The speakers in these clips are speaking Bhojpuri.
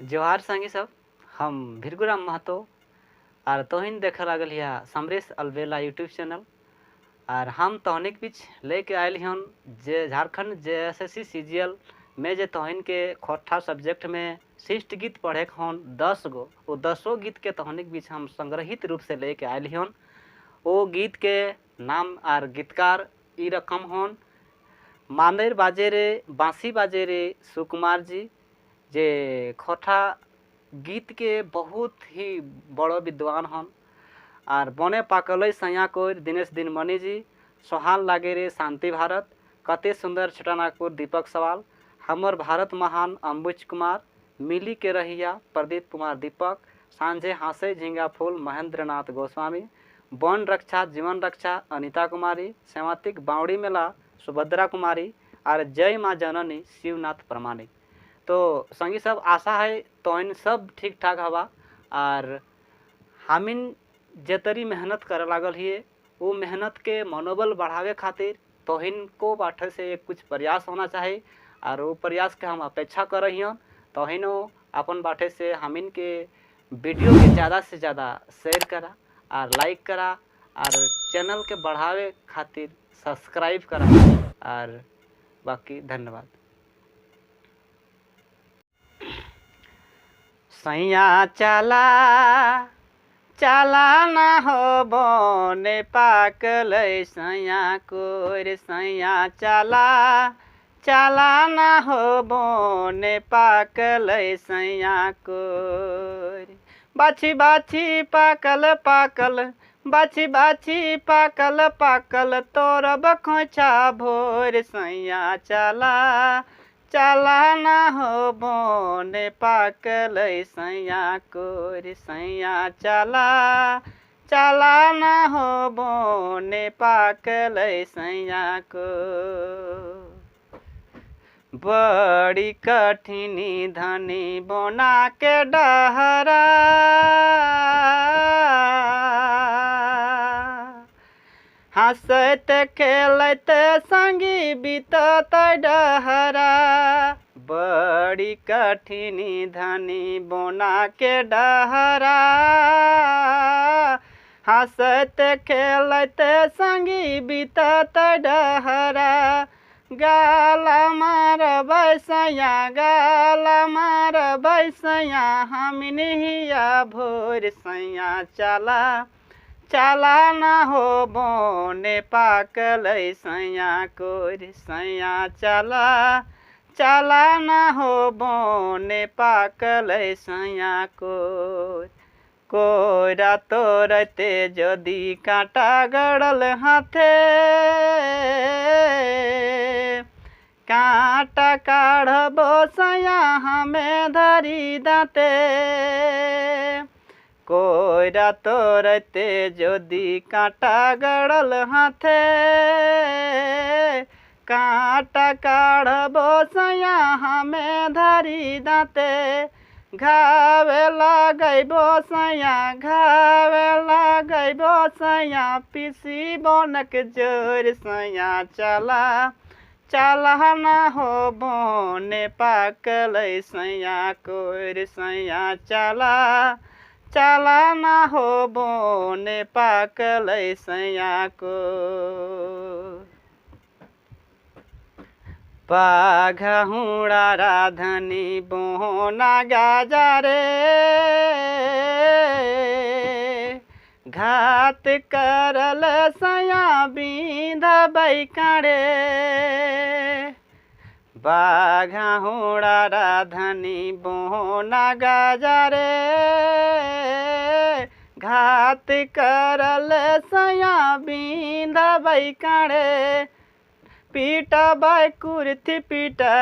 जोहार संगी सब। हम भिरगुराम महतो और तोहिन देख लागल या समरेश अलबेला यूट्यूब चैनल। और हम तोहनिक बीच लेके आयल हन जे झारखंड JSSC CGL में जे तोहन के खोट्ठा सब्जेक्ट में शिष्ट गीत पढ़े हन 10 गो। वो 10 गीत के तोहनिक बीच हम संग्रहित रूप से लेके आयल हन। वो गीत के नाम और गीतकार ई रकम हन मांदेर बाजे रे बांसी बाजे रे सुकुमार जी, जे खोटा गीत के बहुत ही बड़ो विद्वान हन। और बने पाकल सैया कोर दिनेश दिनमणि जी, सोहान लागे रे शांति भारत, कते सुंदर छोटानागपुर दीपक सवाल, हमर भारत महान अंबुज कुमार, मिली के रहिया प्रदीप कुमार दीपक, सांझे हासे झींगा फूल महेंद्र नाथ गोस्वामी, वन रक्षा जीवन रक्षा अनिता कुमारी, सेवातिक बावड़ी मेला सुभद्रा कुमारी और जय माँ जननी शिवनाथ प्रमाणिक। तो संगी सब आशा है तो इन सब ठीक ठाक हवा। और हमिन जेतरी मेहनत करे लागल हिए वो मेहनत के मनोबल बढ़ावे खातिर तोहिन को बाटे से कुछ प्रयास होना चाहिए। और वो प्रयास के हम अपेक्षा कर रही हन। तोहिनो अपन बाटे से हमिन के वीडियो के ज़्यादा से ज़्यादा शेयर करा और लाइक करा और चैनल के बढ़ावे खातिर सब्सक्राइब करा। और बाकी धन्यवाद। सैया चला चला ना हो बने पाकल सैया कोर, सैया चला चला ना हो बने पाकल सैया कोर। बाछी बाछी पाकल पाकल बाछी बाछी पाकल पाकल तोरब खोचा भोर, सैया चला चला ना हो बने पाकल सैया कोर, सैया चला चला ना हो बने पाकल सैया को। बड़ी कठिनी धनी बोना के डहरा, हंसत खेलत संगी बीतत डहरा। बड़ी कठिनी धनी बोना के डहरा, हंसत खेलत संगी बीतत डहरा। गाला मार बैसैया गाला मार बैसैया हमिन हिया भोर, सैया चला चला ना हो बने पाकल सैया कोर, सैया चला चला ना हो बने पाकल सैया कोर। कोरा तोरते जदि कांटा गड़ल हाथे, कांटा काढ़बो सैया हमें धरी दाते। कोरा तोरते जदि कांटा गड़ल हाथे, कांटा काढ़बो सैया हमें धरी दाते। घावे लगैबो सैया घावे लगैबो सैया पीसी बनक जोर, सैया चला चला ना हो बने पाकल सैया कोर, सैया चला चला ना हो बने पाकल सैया को। बाघहुड़ा राधनी बोना गाजा रे, घात करल सैया बींध बैकाड़े। बाघहुड़ा राधनी बोना गाजा रे, घात करल सैया बींध बैकाड़े। पीटा बाय कुर्थी पीटा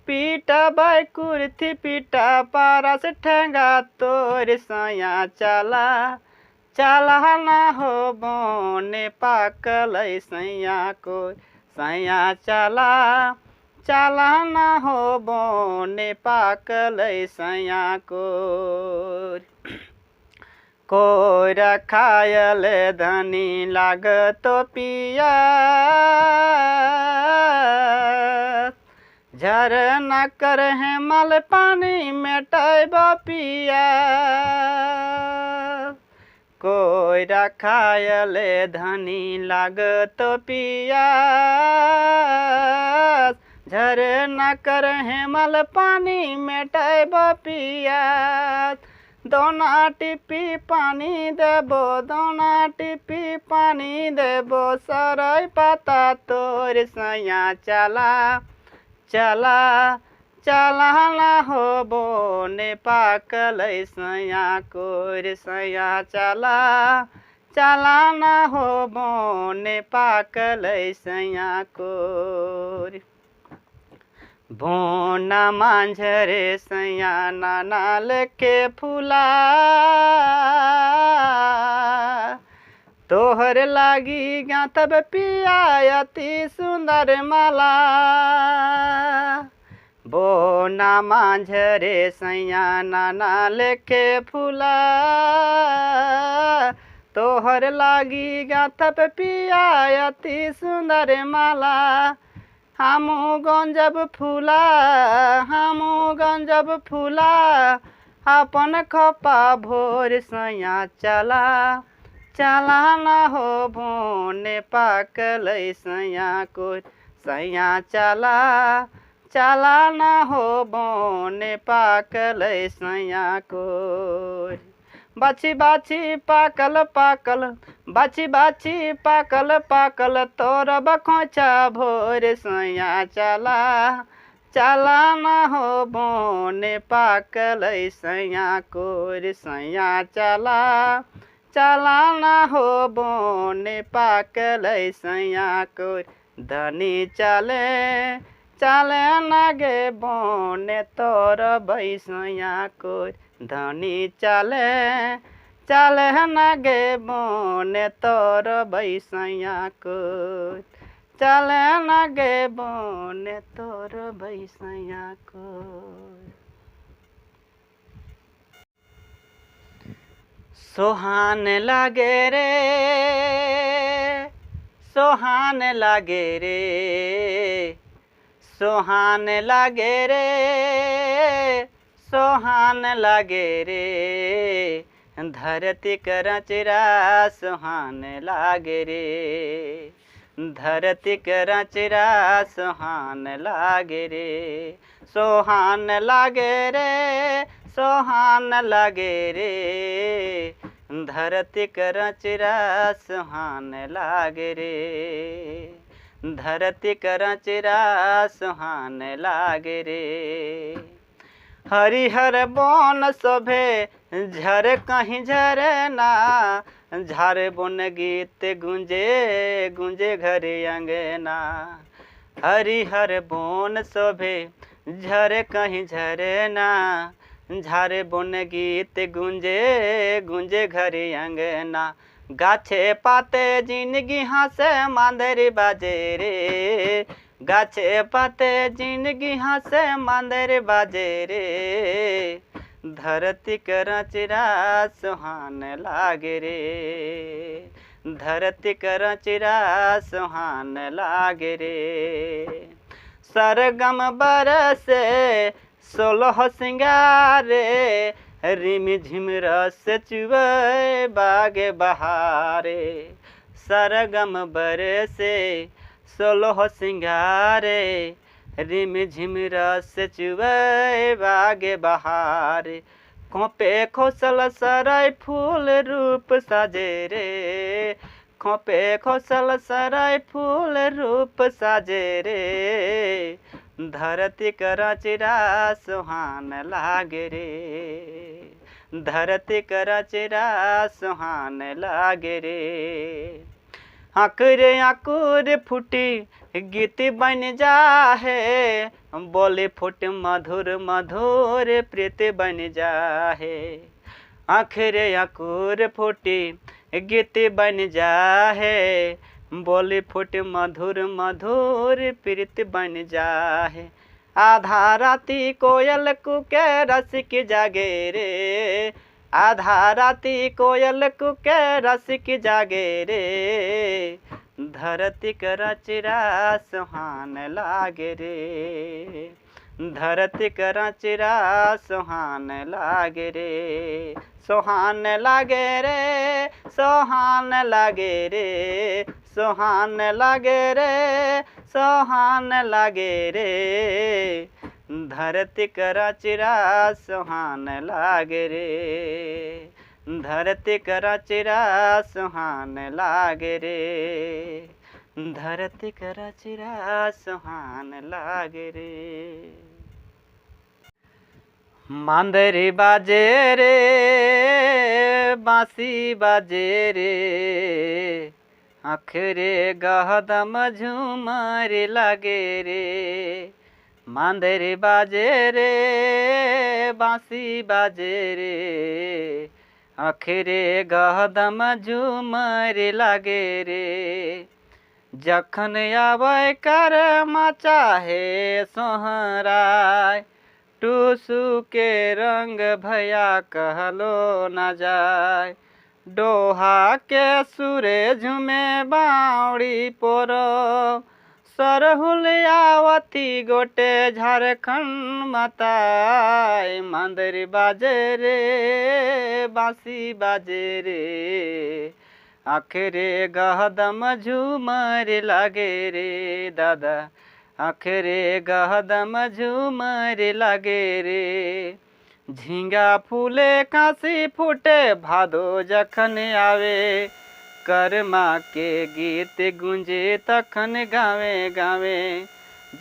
पीटा बाय कुर्थी पीटा पारस ठेंगा तोर, सैया चला चला ना हो बने पाकल सैया को, सैया चला चला ना हो बने पाकल सैया को। कोरा खायल धनी लागत पिया, झरना कर हेमल पानी मेटैब पिया कोई रखायले धनी लागत पिया झरना कर हेमल पानी मेटैब पिया दोना टिपी पानी देबो दोना टिपी पानी देबो सरई पाता तोर सैया चला चला चला ना हो बोने पाकल सैया कोर सैया चला चला ना हो बोने पाकल सैया कोर बोना मांझरे सैया नानाल के फूला तोहर लागी गाँथब पिया अति सुंदर माला बोना मांझरे सैया नानाल के फूला तोहर लागी गाँथब पिया अति सुंदर माला हमू गंजब फूला अपन खपा भोर सैया चला चला ना हो बोने पाकल सैया कोर सैया चला चला ना हो बोने पाकल सैया कोर बाछी बाछी पाकल पाकल बाछी बाछी पाकल पाकल तोर बखोचा भोर सैया चला चला ना हो बोने पाकल सैया कोर सैया चला चला ना हो बोने पाकल सैया कोर धनी चले चले नागे बोने तोर बैसैया कोर धनी चले चले नागे बोने तोर बैसैया कोर चले नागे बोने तोर बैसैया कोर सोहान लागे रे सोहान लागे रे सोहान लागे रे सोहान लागे रे धरती करचरा सोहान लागे रे धरती करचरा सोहान लागे रे सोहान लागे रे सोहान लागे रे धरती करचरा सोहान लागे रे धरती करचरा सोहान लागे रे हरिहर बन शोभे झर कहीं झरना झारे बन गीत गुंजे गुंजे घर अंगना हरिहर बन शोभे झर कहीं झरना झारे बन गीत गुंजे गुंजे घर अंगना गाछे पाते जिंदगी हंसे मांदर बाजे रे गाछे पाते जिंदगी हंसे मांदर बाजे रे धरती करचरा सुहान लागे रे धरती करचरा सुहान लागे रे सरगम बरसे सोलह सिंगारे रिम झिम रस चुबे बागे बहारे सरगम बरसे सोलह सिंगारे रिम झिम रस चुबे बागे बहारे खोपे खोसल सराय फूल रूप साजे रे खोपे खोसल सराय फूल रूप साजे रे धरती करचरा सुहान लागे रे धरती करचरा सुहान लागे रे आकुरे आकुर फूटी गीत बन जाहे बोले फुट मधुर मधुर प्रीत बन जाहे आखिरे आकुर फूटी गीत बन जाहे बोली फुट मधुर मधुर प्रीत बन जाहे आधा राती कोयल कुके रसिक जागे रे आधा राती कोयल कुके रसिक जागे रे धरती कर चिरा सुहान लागे रे, धरती कर चिरा सुहान लागे रे, सुहान लागे रे, सुहान लागे रे, सुहान लागे रे, सुहान लागे रे, धरती कर चिरा सुहान लागे रे, धरती कर चिरा सुहान लागे रे, धरती कर चिरा सुहान लागे रे। मांदरी बाजे रे, बांसी बाजे रे, आखरे गहदम झूमर लागे रे, मांदरी बाजे रे, बांसी बाजे रे, आखरे गहदम झूमर लागे रे, जखन आवे कर चाहे सोहराय, टूसू के रंग भैया कहलो न जाय, डोहा के सुरे झुमे बावड़ी पोरो, सरहुल आवती गोटे झारखंड मताय, मांदरी बाजे रे, बांसी बाजे रे, आखरे गहदम झूमर लागे रे दादा, आखरे गहदम झूमर लागे रे, झींगा फूले कांसी फूटे भादो जखन आवे, करमा के गीत गुंजे तखन गावे गावे,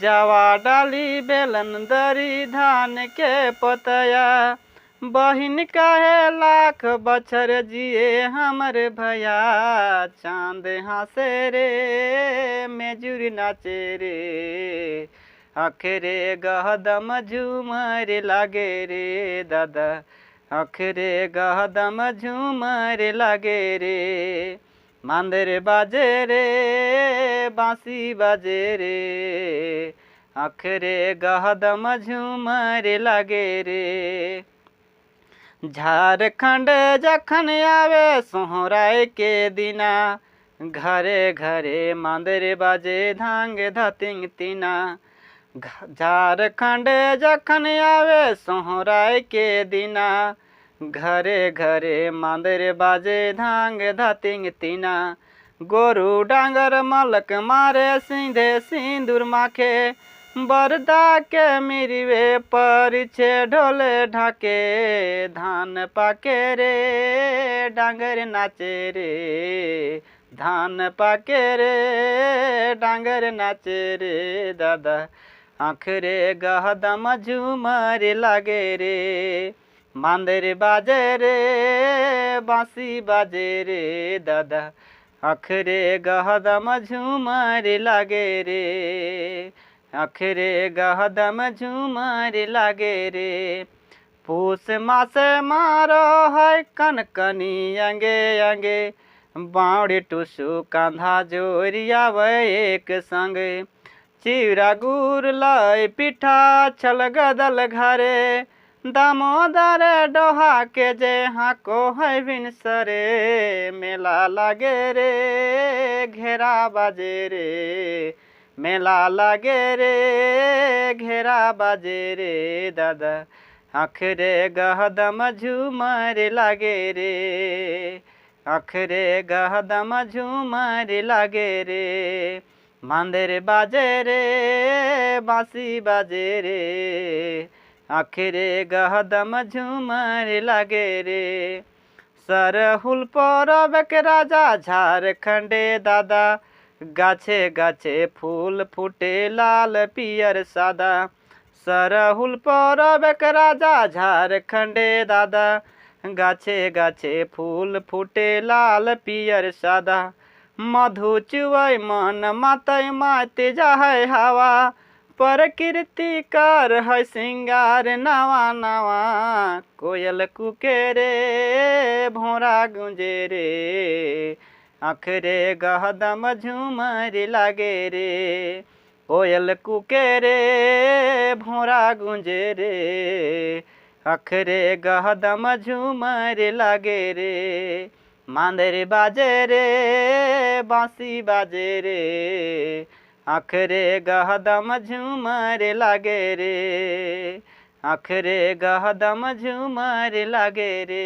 जावा डाली बेलन दरी धान के पतया, बहिन कहे लाख बछर जिए हमर भैया, चांद हंसे रे मेजुर नाचे रे, आखरे गहदम झूमर लागे रे दादा, आखरे गहदम झूमर लागे रे, मांदर बाजे रे, बांसी बाजे रे, आखरे गहदम झूमर लागे रे, झारखंड जखन आवे सोहराय के दिना, घरे घरे मांदर बाजे धांग धतिंग तीना, झारखंड जखन आवे सोहराय के दिना, घरे घरे मांदर बाजे धांग धतिंग तीना, गोरु डांगर मलक मारे सिंधे सिंदूर माखे, बरदा के मिरवे परिछे ढोले ढाके, धान पाके रे डांगर नाचे रे, धान पाके रे डांगर नाचे रे दादा, आखरे गहदम झूमर लागे रे, मांदर बाजे रे, बांसी बाजे रे दादा, आखरे गहदम झूमर लागे रे, आखरे गहदम झूमर लागे रे, पूस मासे मारो है कनकनी अंगे अंगे, बावड़ी टूसू कांधा जोरिया व एक संग, चिरा गुर लाई पिठा छल गदल घरे, दामोदर डोहा के जे हाको है बिनसरे, मेला लागे रे घेरा बाजे रे, मेला लागे रे घेरा बाजे रे दादा, आखरे गहदम झूमर लागे रे, आखरे गहदम झूमर लागे रे, मांदर बाजे रे, बांसी बाजे रे, आखरे गहदम झूमर लागे रे, सरहुल परब के राजा झारखंडे दादा, गाछे गाछे फूल फूटे लाल पियर सादा, सरहुल परब के राजा झारखंडे दादा, गाछे गाछे फूल फूटे लाल पियर सादा, मधु चुवै मन मातै माते जाहै हवा, प्रकृति कर है सिंगार नवा नवा, कोयल कुके रे भोरा गुंजे रे, आखरे गहदम झूमर लागे रे, कोयल कुके रे भोरा गुंजे रे, आखरे गहदम झूमर लागे रे, मांदर बाजे रे बांसी बाजे रे आखरे गहदम झूमर लागे रे आखरे गहदम झूमर लागे रे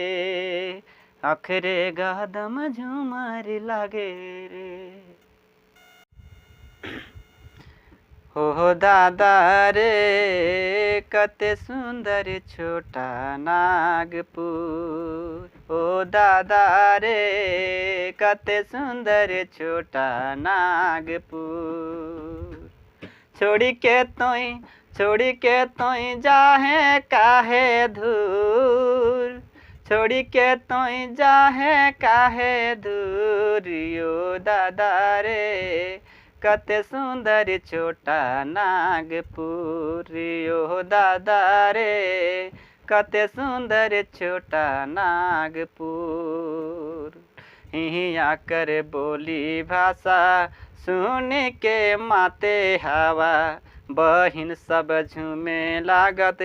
आखरे गहदम झूमर लागे रे। हो दादा रे कते सुंदर छोटा नागपुर ओ दादा रे कते सुंदर छोटा नागपुर छोड़ी के तोई जाहे काहे दूर छोड़ी के तोई जाहे काहे दूर ओ दादा रे कते सुंदर छोटा नागपुर ओ दादा रे कते सुंदर छोटा नागपुर हिया कर बोली भाषा सुन के माते हवा बहिन सब झूमे लागत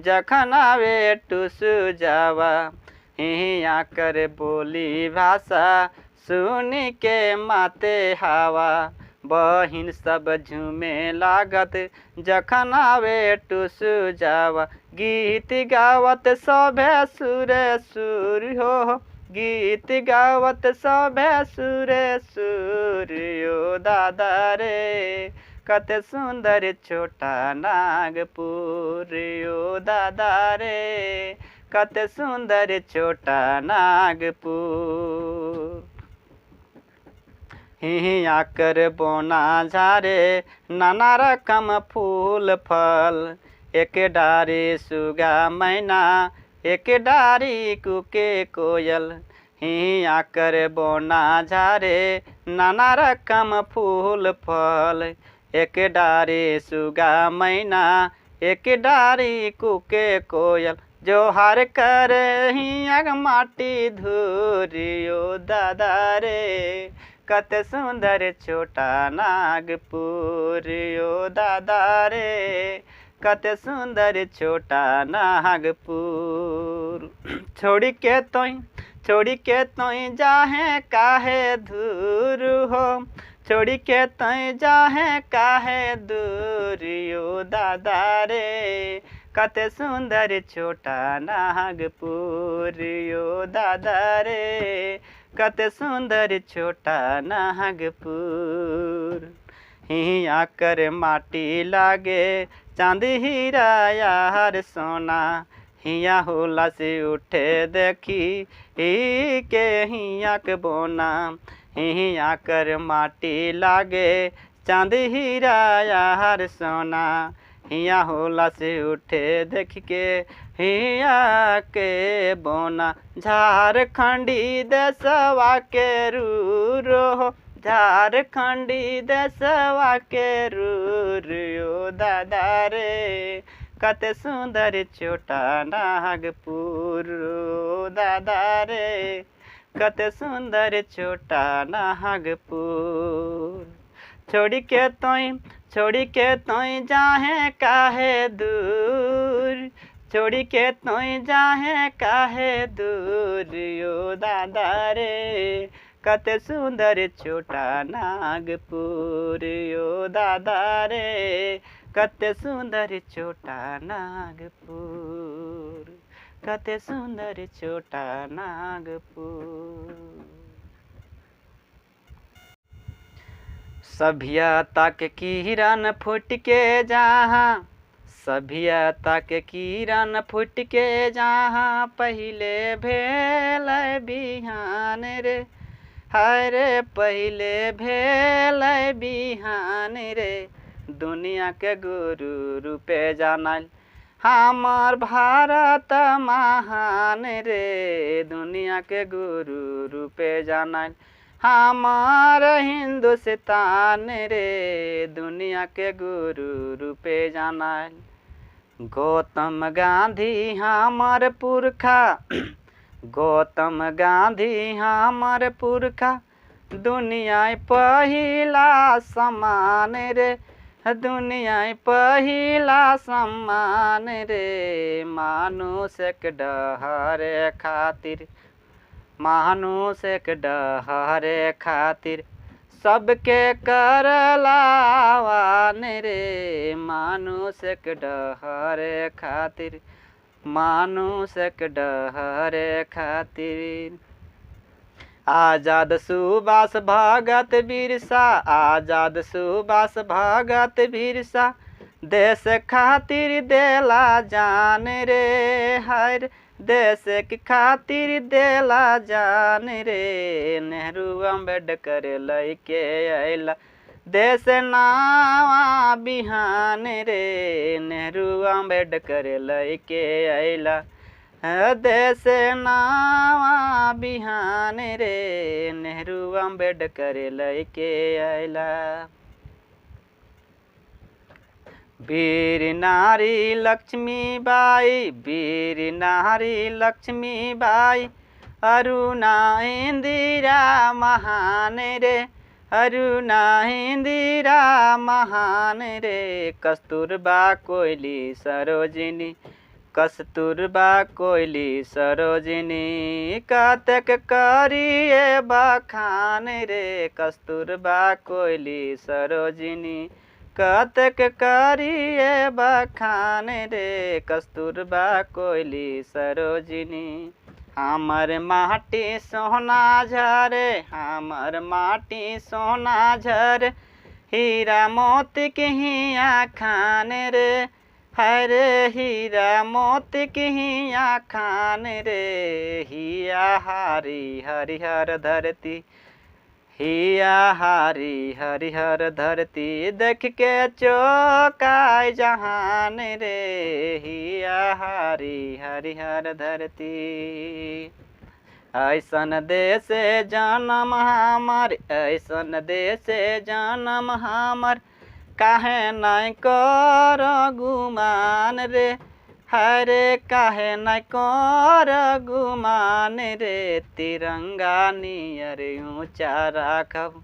जखन आवे टुसु जावा हिया कर बोली भाषा सुन के माते हवा बहिन सब झूमे लागत जखन आवे टुसु जावा गीत गावत सभे सुर सुर हो गीत गावत सभे सुर सुर ओ दादा रे कते सुंदर छोटा नागपुर ओ दादा रे कते सुंदर छोटा नागपुर हिया कर बोना झारे नाना रकम फूल फल एक डारी सुगा मैना एक डारी कुके कोयल हिया कर बोना झारे नाना रकम फूल फल एक डारी सुगा मैना एक डारी कुके कोयल जोहार कर हिया माटी धूरी ओ दादा रे कते सुंदर छोटा नागपुर ओ दादा रे कते सुंदर छोटा नागपुर छोड़ी के तोई जाहे काहे दूर हो छोड़ी के तोई जाहे काहे दूर ओ दादा रे कते सुंदर छोटा नागपुर ओ दादा रे कते सुंदर छोटा नागपुर हिया कर माटी लागे चांदी हीरा यार सोना हिया होला से उठे देखी ही के हिया के बोना हिया कर माटी लागे चांदी हीरा यार सोना हिया होला से उठे देख के हिया के बोना झारखंडी देशवा के रूरो झारखंडी देशवा के रूर ओ दादा रे कते सुंदर छोटा नागपुर ओ दादा रे कते सुंदर छोटा नागपुर छोड़ी के तोई जाहे काहे दूर छोड़ी के तोई जाहे काहे दूर ओ दादा रे कते सुंदर छोटा नागपुर ओ दादा रे कते सुंदर छोटा नागपुर कते सुंदर छोटा नागपुर। सभ्यता के किरण फूट के जहाँ सभ्यता के किरण फूट के जहाँ पहले भेल बिहान रे हाय रे पहले भेल बिहान रे दुनिया के गुरु रूपे जानल हमार भारत महान रे दुनिया के गुरु रूपे जानल हमार हिंदुस्तान रे दुनिया के गुरु रूपे जानल गौतम गांधी हमार पुरखा गौतम गांधी हमार पुरखा दुनिया पहिला सम्मान रे दुनिया पहिला सम्मान रे मानुष के डहरे खातिर मानुष के डहरे खातिर सबके करलावान रे। मानुष के डहरे खातिर मानुष के डहरे खातिर। आजाद सुभाष भगत बिरसा आजाद सुभाष भगत बिरसा देश खातिर देला जान रे। हर देश के खातिर देला जान रे। नेहरू अम्बेडकर लैके अइला देश नावा बिहान रे। नेहरू अम्बेडकर लैके अइला देश नावा बिहान रे। नेहरू अम्बेडकर लैके अइला। वीर नारी लक्ष्मीबाई वीर नारी लक्ष्मीबाई अरुणा इंदिरा महान रे। अरुणा इंदिरा महान रे। कस्तूरबा कोयली सरोजिनी कस्तूरबा कोयली सरोजिनी कतक करिए बखान रे। कस्तूरबा कोयली सरोजिनी कतक करिए बखान रे। कस्तूरबा कोयली सरोजिनी। हमर माटी सोना झरे हमर माटी सोना झरे हीरा मोती के हिया खान रे। हरे हीरा मोती के हिया खान रे। हिया हारी हरिहर धरती हिया हारी हरिहर धरती देख के चौकाय जहान रे। हिया हारी हरिहर धरती। ऐसन देश जन्म हमर ऐसन देश जन्म हमर काहे नहीं कर गुमान रे। हरे काहे नहीं कर गुमान रे। तिरंगा नियर ऊँचा राखब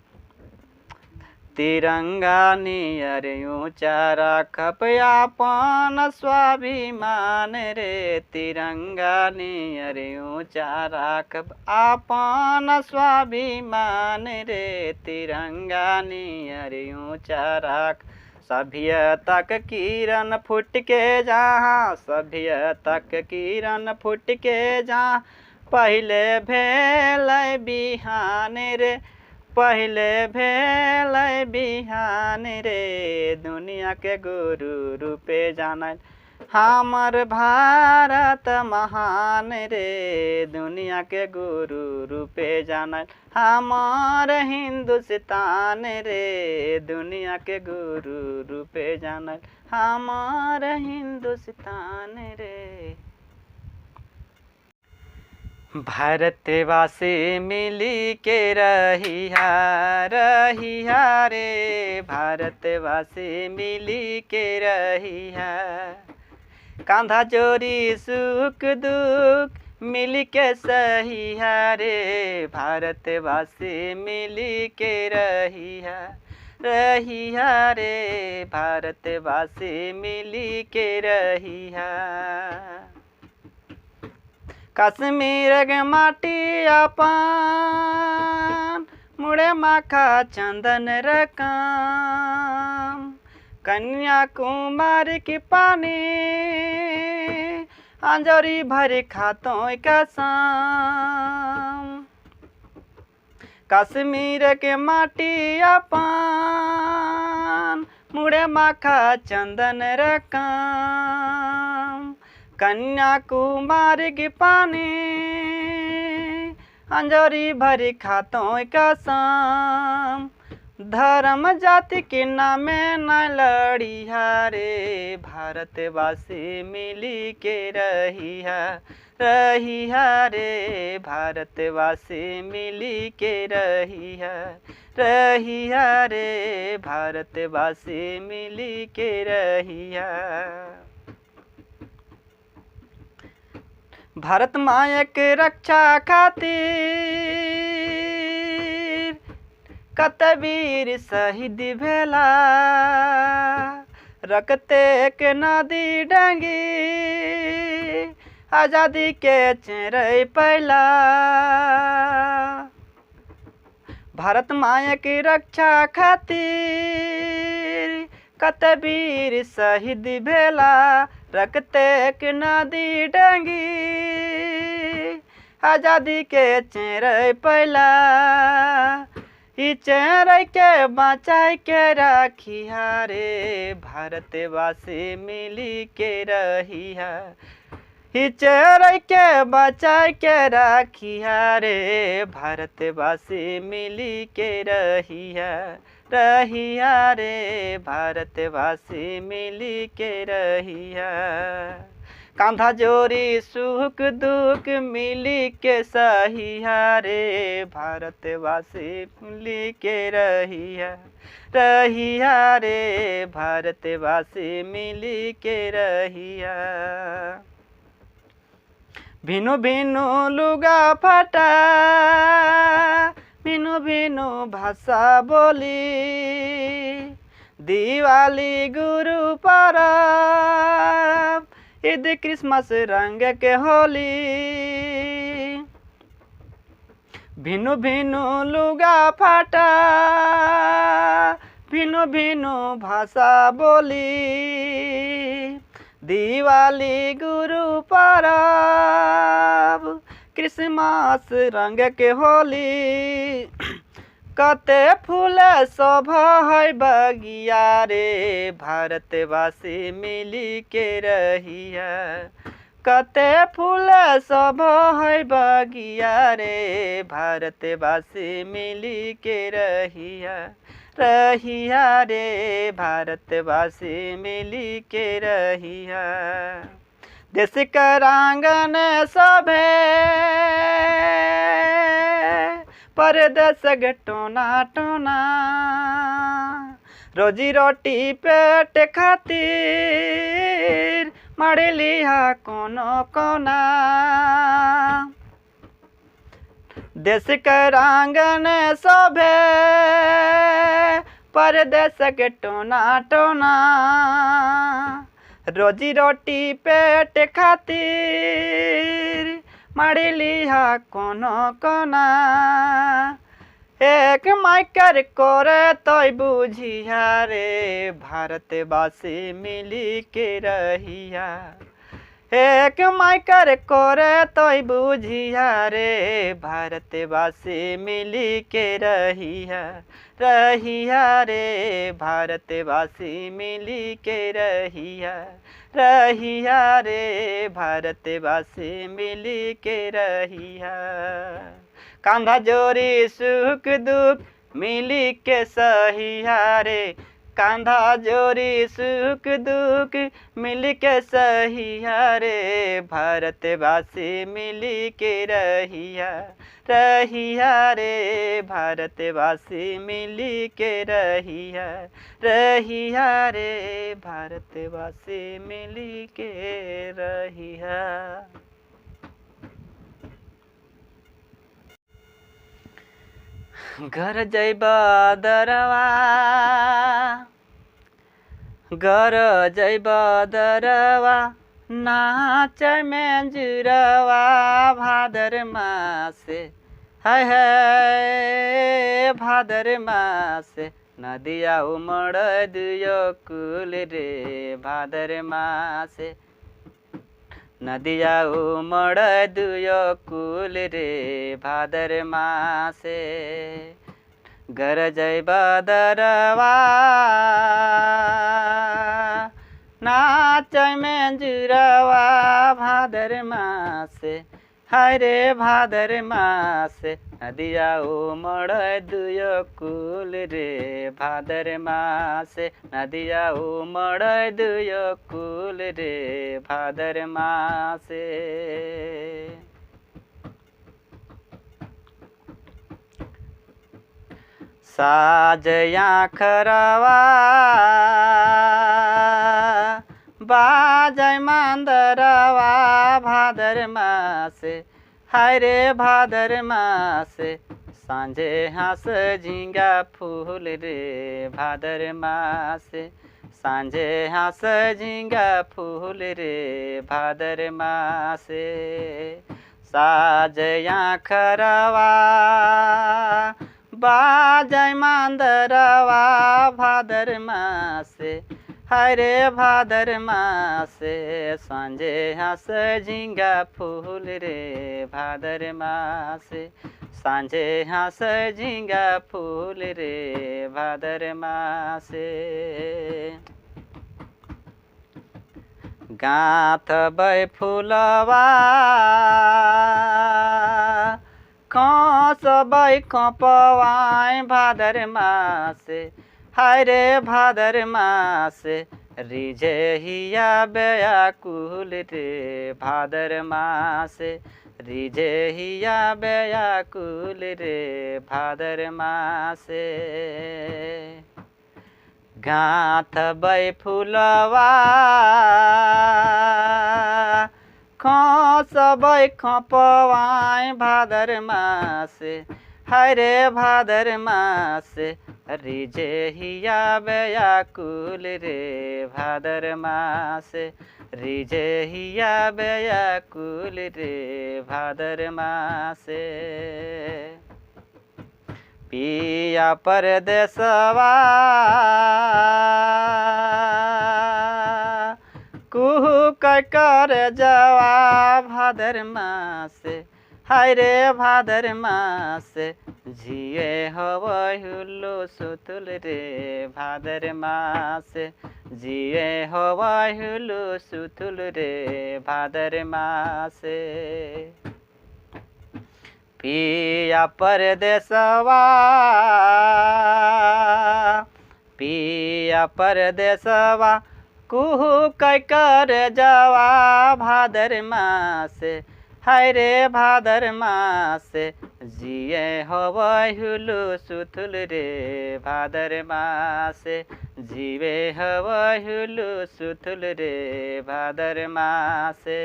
तिरंगा नियर ऊँचा राखब अपन स्वाभिमान रे। तिरंगा नियर ऊँचा राखब अपन स्वाभिमान रे। तिरंगा नियर ऊँचा राख सभ्यता के किरण फुट के जहाँ सभ्यता के किरण फुट के जहाँ पहले भेल बिहान रे। पहले भेल बिहान रे। दुनिया के गुरु रूपे जानल हमर भारत महान रे। दुनिया के गुरु रूपे जानल हमार हिंदुस्तान रे। दुनिया के गुरु रूपे जानल हमार हिंदुस्तान रे। भारतवासी मिली के रहिया रहिया रे। भारतवासी मिली के रहिया कांधा जोरी सुख दुख मिल के सहिया रे। भारतवासी मिली के रहिया रहिया रे। भारतवासी मिली के रहिया। कश्मीर के माटी अपन मुड़े माखा चंदन रकम कन्याकुमारी की पानी अंजोरी भर खातों कसम। कश्मीर के माटी अपन मुड़े माखा चंदन रकम कन्याकुमारी की पानी अंजोरी भरी खातों कसम। धर्म जाति के नामे न लड़िया रे। भारतवासी मिली के रहिया रहिया रे। भारतवासी मिली के रहिया रहिया रे। भारतवासी मिली के रहिया। भारत माया के रक्षा खातिर कतवीर शहीद भेला रखते के नदी डंगी आजादी के चेरै पहला भारत माया की रक्षा खातिर कत वीर शहीद भेला रखते के नदी डंगी आजादी के चेरै पहला ई चेरै के बचाई के रखिया रे भारतवासी मिली के रहिया ही चेरै के बचाई के रखिया रे भारतवासी मिली के रहिया रहिया रे भारतवासी मिली के रहिया कांधा जोरी सुख दुख मिली के सहिया रे भारतवासी मिली के रहिया रहिया रे भारतवासी मिली के रहिया भिनु भिनु लुगा फाटा भिनु भिनु भाषा बोली दिवाली गुरु परब ईद क्रिसमस रंग के होली भिनु भिनु लुगा फाटा भिनु भिनु भाषा बोली दिवाली गुरु परब क्रिसमस रंग के होली कते फूल शोभा है बगिया रे भारतवासी मिली के रहिया कते फूल शोभा है बगिया रे भारतवासी मिली के रहिया रहिया रे भारतवासी मिली के रहिया देश कर आंगन सभे परदेश टोना टोना रोजी रोटी पेट खातिर मारे लिया कोनो कोना देश कर आंगन सभे परदेश के टोना टोना रोजी रोटी पेट खातिर मारी लिया कोनो कोना एक माइकर कोरे तोय बुझिया रे भारतवासी मिली के रहिया एक माइकर कोरे तोय बुझिया रे भारतवासी मिली के रहिया रहिया रे भारतवासी मिली के रहिया रहिया रे भारतवासी मिली के रहिया कांधा जोरी सुख दुख मिली के सहिया रे कांधा जोरी सुख दुख मिल के सहिया रे भारतवासी मिली के रहिया रहिया रे भारतवासी मिली के रहिया रहिया रे भारतवासी मिली के रहिया। घर जैबा दरवा घर जैबा दरवा नाच में जुरवा भादर मासे हाय हाय भादर मासे नदिया उमड़ दुयो कुल रे भादर मासे नदिया उमड़ दुयो कुल रे भादर मासे घर जैबा दरवा नाच में जुरवा भादर मासे हाय रे भादर मासे नदिया उमड़ दुयो कुल रे भादर मासे नदिया उमड़ दुयो कुल रे भादर मासे। साजया खरवा बाजय मांदरवा भादर मासे हाय रे भादर मासे सांझे हास झिंगा फूल रे भादर मासे सांझे हास झिंगा फूल रे भादर मासे साजया खरवा बाजय मांदरवा भादर मासे हरे भादर मासे सांझे हास झिंगा फूल रे भादर मासे सांझे हास झिंगा फूल रे भादर मासे गाथ बै फूलवा बै कपवाय भादर मासे हरे भादर मासे रिझे हिया व्याकुल रे भादर मासे रिझे हिया व्याकुल रे भादर मासे गाथ बै फूलवा बै खपवाय भादर मासे हरे भादर मासे रिझे हिया व्याकुल रे भादर मासे रिझे हिया व्याकुल रे भादर मासे पिया परदेसवा कुहू कर जवा भादर मासे हरे भादर मासे झिए हुल्लू सुतुल रे भादर मासे झिए हुल्लू सुतुल रे भादर मासे पिया परदेसवा पिया परदेसवा कुहू कर जवा भादर मासे हरे भादर मासे जिए हुल्लू सुतुल रे भादर मासे जीवे हुल्लू सुतुल रे भादर मासे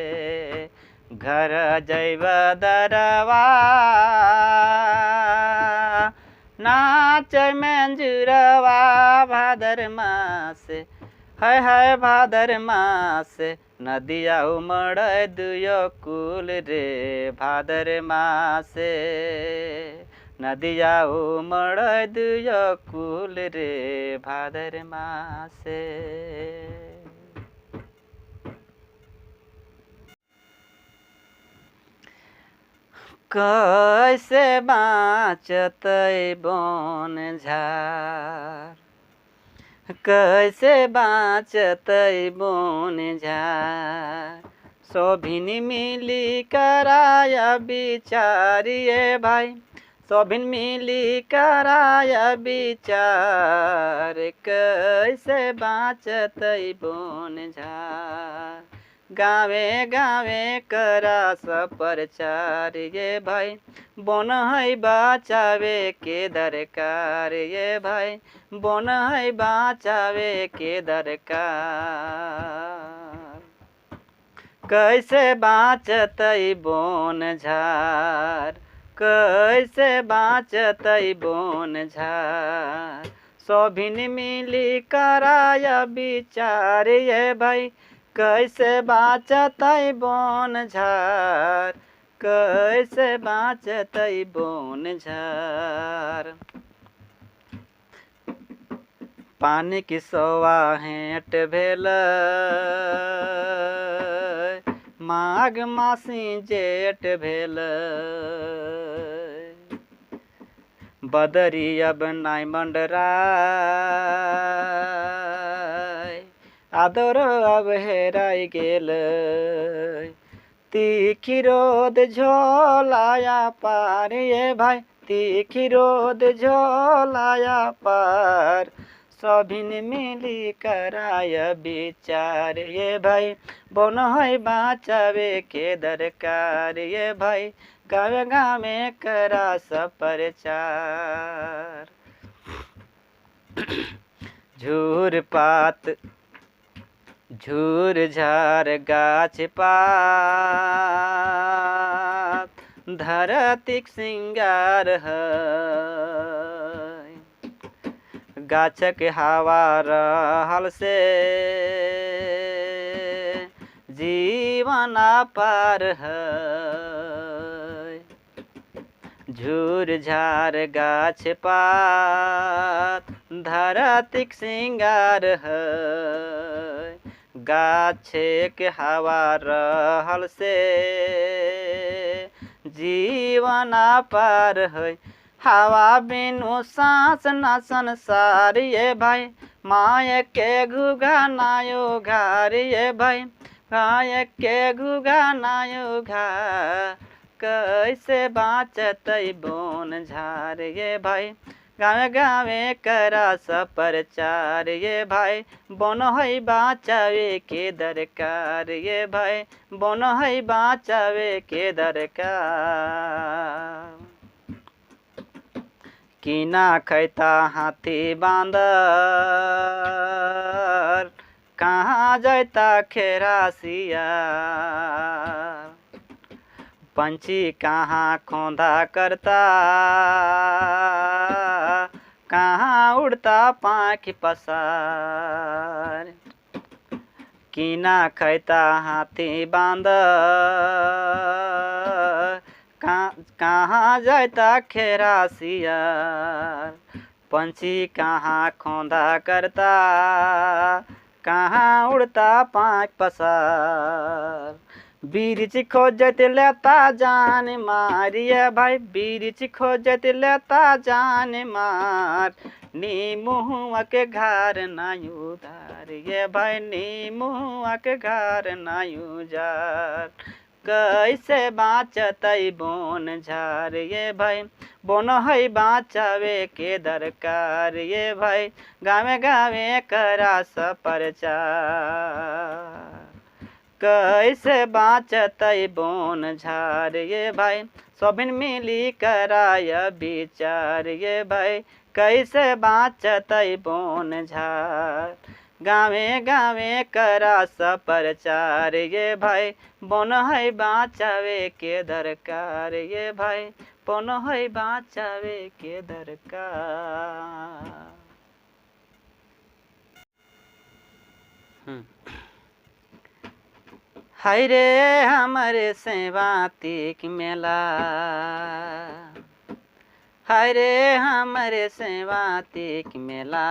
घर जैव दरवा नाच मंजूरवा भादर मासे है भादर मासे नदिया उमड़ दुयो कुल रे भादर मासे नदिया उमड़ दुयो कुल रे भादर मासे कैसे बाँचतै बन झार कैसे बाँचतै बन झार सोभिन मिली कराय विचारिए भाई सोभिन मिली कराय विचार कैसे बाँचतै बन झार गावे गावे करा प्रचार ये भाई बन है बचावे के दरकार ये भाई बन है बचावे के दरकार कैसे बाँचतै बन झार कैसे बाँचतै बन झार सोभिन मिली कराय विचार ये भाई कैसे बाँचतै बन झार कैसे बाँचतै बन झार पानी की सवा हेट भेल माघ मासी जेठ भेल बदरी अब नाय मंडराय आदर अब हेराय गेल तीखी रोद झोलाया पार ये भाई तीखी रोद झोलाया पार सभिन मिली कराय विचार ये भाई बन है बचावे के दरकार ये भाई गावे गावे करा प्रचार झूर पात झूर झार गाछ पात धरतीक सिंगार है गाछक हवा रहल से जीवन पार है। झूर झार गाछ पात धरतीक सिंगार है। गाछक हवा रहल से जीवन पार है। हवा बिनु सांस न संसार ये भाई, माय के घुगा नायो घार ये भाई, माय के घुगा नायो घार। कैसे बाँचतै बोन झार ये भाई, गावे गावे करा सप्रचार ये भाई। बोन है बाँचावे के दरकार ये भाई, बोन है बाँचावे के दरकार। किना खैता हाथी बांदर, कहाँ जाता खेरासियार। पंछी कहाँ खोंदा करता, कहाँ उड़ता पाँख पसार। किना खैता हाथी बांदर, कहाँ जाता खेरासियार। पंछी कहाँ खोंदा करता, कहाँ उड़ता पाँख पसार। बिरिछ खोजत लेता जान मारिए भाई, बिरिछ खोजत लेता जान मार। नीमुआ के घर नाय उधार ये भाई, नीमुआ के घर नाय उजार। कैसे बाँचतै बोन झार ये भाई, बोन है बाँचावे के दरकार ये भाई। गावे गावे करा सप्रचार। कैसे बाँचतै बोन झार ये भाई, सभिन मिली कराय विचार ये भाई। कैसे बाँचतै बोन झार, गावे गावे करा सप्रचार ये भाई। बोन है बाँचावे के दरकार ये भाई, बोन है बाँचावे के दरकार। हाय रे हमरे सेवातिक मेला, हाय रे हमरे सेवातिक मेला।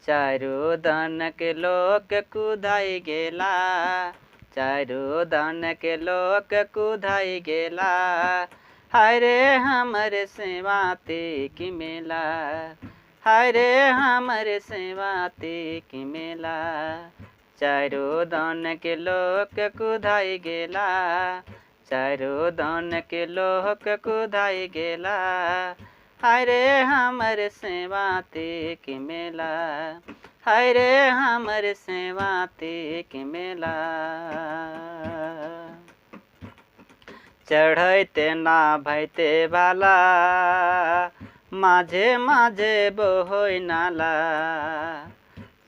चारो दन के लोक कुदाई गेला, चारो दन के लोक कुदाई गेला। हाय रे हमरे सेवातिक मेला, हाय रे हमरे सेवातिक मेला। चारो दन के लोक कुदाई गेला, चारो दन के लोक कुदाई गेला। हाय रे हमर सेवातिक मेला, हाय रे हमर सेवातिक मेला। चढ़ैते ना भैते भाला, माझे माझे बहोय नाला।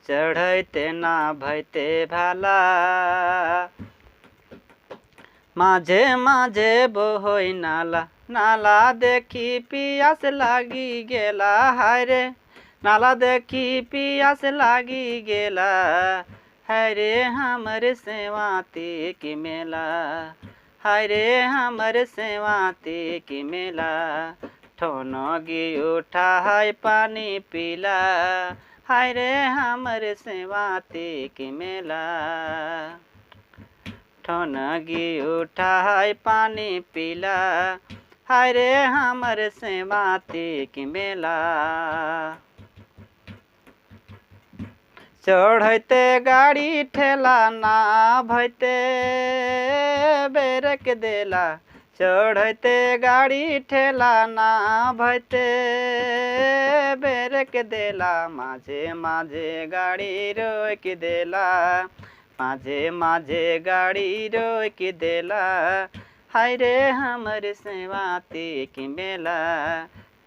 चढ़ैते ना भैते भाला, माझे माझे बहोय नाला। नाला देखी पियास लागी गेला, हाय रे नाला देखी पियास लागी गेला। हाय रे हमर सेवातिक मेला, हाय रे हमर सेवातिक मेला। ठोनगी उठा है पानी पीला, हाय रे हमर सेवातिक मेला। ठोनगी उठा है पानी पीला, हाय रे हमर सेवातिक मेला। चढ़ते गाड़ी ठेला ना भैते बेरक देला। चढ़ते गाड़ी ठेला ना भैते बेरक देला। माझे माझे गाड़ी रोक देला, माझे माझे गाड़ी रोक देला। हाय रे हमर सेवातिक मेला।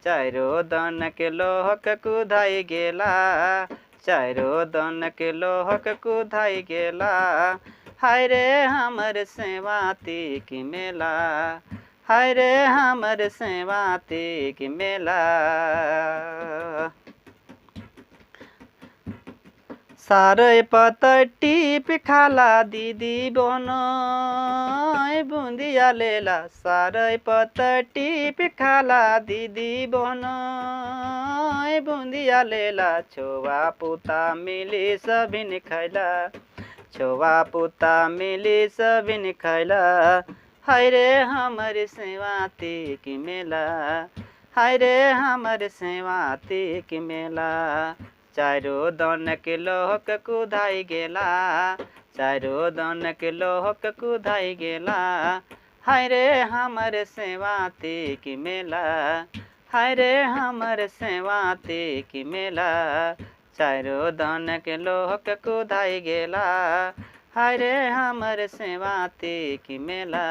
चारो दन के लोहक कुदाई गेला, चारो दन के लोहक कुदाई गेला। हाय रे हमर सेवातिक मेला, हाय रे हमर सेवातिक मेला। सारे पत्तर टीप खाला दीदी बनो बुंदिया लेला। सारे पत्तर टीप खाला दीदी बनो बुंदिया लेला। छोवा पुता मिली सभिन खैला। छोवा पुता मिली सभिन खैला। हाय रे हमर सेवाती की मेला। हाय रे हमर सेवाती की मेला। चारो दन के लोहक कुदाई गेला। चारो दन के लोहक कुदाई गेला। हाय रे हमर सेवाती की मेला। हाय रे हमर सेवाती की मेला। चारो दन के लोहक कुदाई गेला। हाय रे हमर सेवाती की मेला।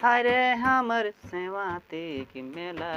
हाय रे हमर सेवाती की मेला।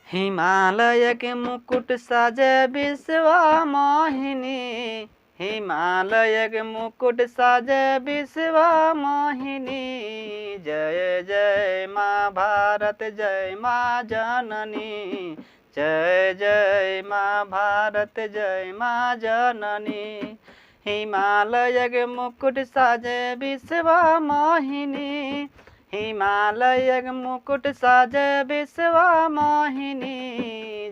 हिमालय के मुकुट साजे विश्वा मोहिनी। हिमालय के मुकुट साजे विश्वा मोहिनी। जय जय माँ भारत जय माँ जननी। जय जय माँ भारत जय माँ जननी। हिमालय के मुकुट साजे विश्वा मोहिनी। हिमालय मुकुट साजे विश्वा मोहिनी।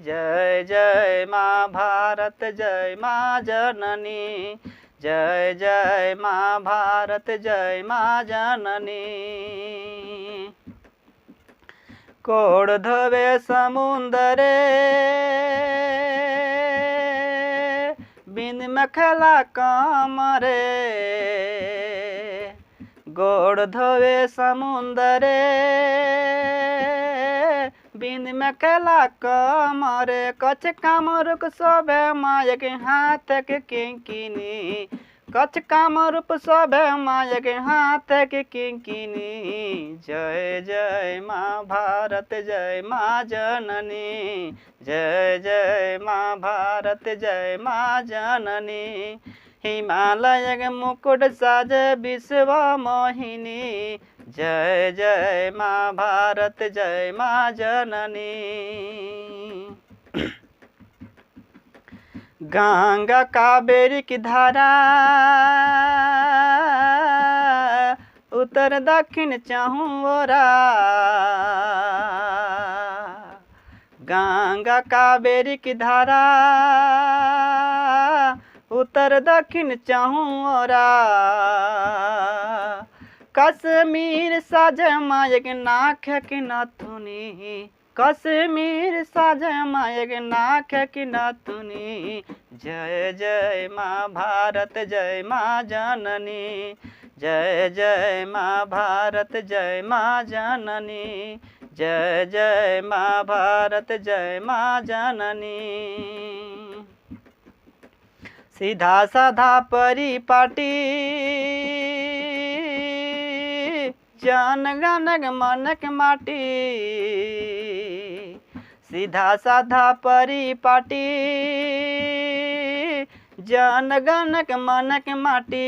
जय जय माँ भारत जय माँ जननी। जय जय माँ भारत जय माँ जननी। कोड़ धोवे समुंदरे बिंद मखला कमरे। गोड़ धोवे समुंदरे बिंद में कला कमरे। कछ कामरूप शोभे मायक हाथ के किंकिनी। कछ कामरूप शोभे मायक हाथ के किंकिनी। जय जय माँ भारत जय माँ जननी। जय जय माँ भारत जय माँ जननी। हिमालय मुकुट साजे विश्वा मोहिनी। जय जय माँ भारत जय माँ जननी। गंगा कावेरी की धारा उत्तर दक्षिण चाहूं ओरा। गंगा कावेरी की धारा उत्तर दक्षिण चाहूं ओरा। कश्मीर साजे मायक नाक की नथुनी। कश्मीर साजे मायक नाक की नथुनी। जय जय माँ भारत जय माँ जननी। जय जय माँ भारत जय माँ जननी। जय जय माँ भारत जय माँ जननी। सीधा साधा परिपाटी जन गणक मनक माटी। सीधा साधा परिपाटी जन गणक मनक माटी।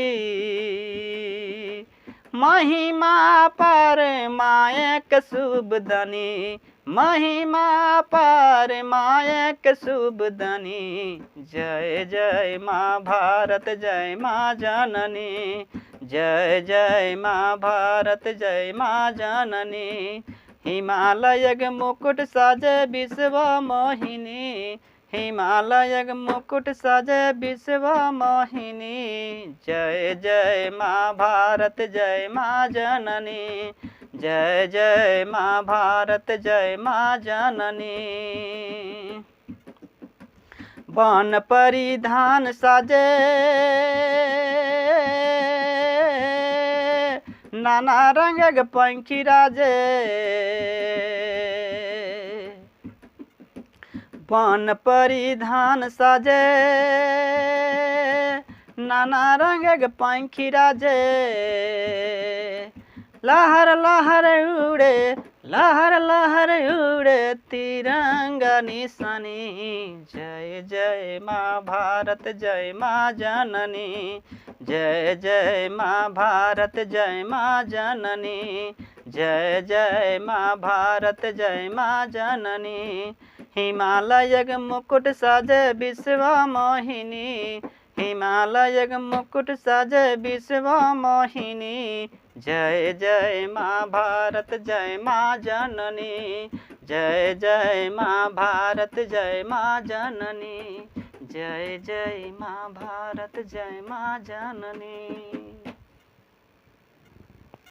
महिमा पर मायक शुभ धनी। महिमा पर मायक शुभ धनी। जय जय माँ भारत जय माँ जननी। जय जय माँ भारत जय माँ जननी। हिमालय मुकुट साजे विश्वा मोहिनी। हिमालय मुकुट साजे विश्वा मोहिनी। जय जय माँ भारत जय माँ जननी। जय जय माँ भारत जय माँ जननी। वन परिधान साजे नाना रंग पंखी राजे। वन परिधान साजे नाना रंग पंखी राजे। लहर लहर उड़े लहर लहर उड़े तिरंगा निशानी। जय जय माँ भारत जय माँ जननी। जय जय माँ भारत जय माँ जननी। जय जय माँ भारत जय माँ जननी। हिमालयक मुकुट साजे विश्व मोहिनी। हिमालयक मुकुट साजे विश्व मोहिनी। जय जय माँ भारत जय माँ जननी। जय जय माँ भारत जय माँ जननी। जय जय माँ भारत जय माँ जननी।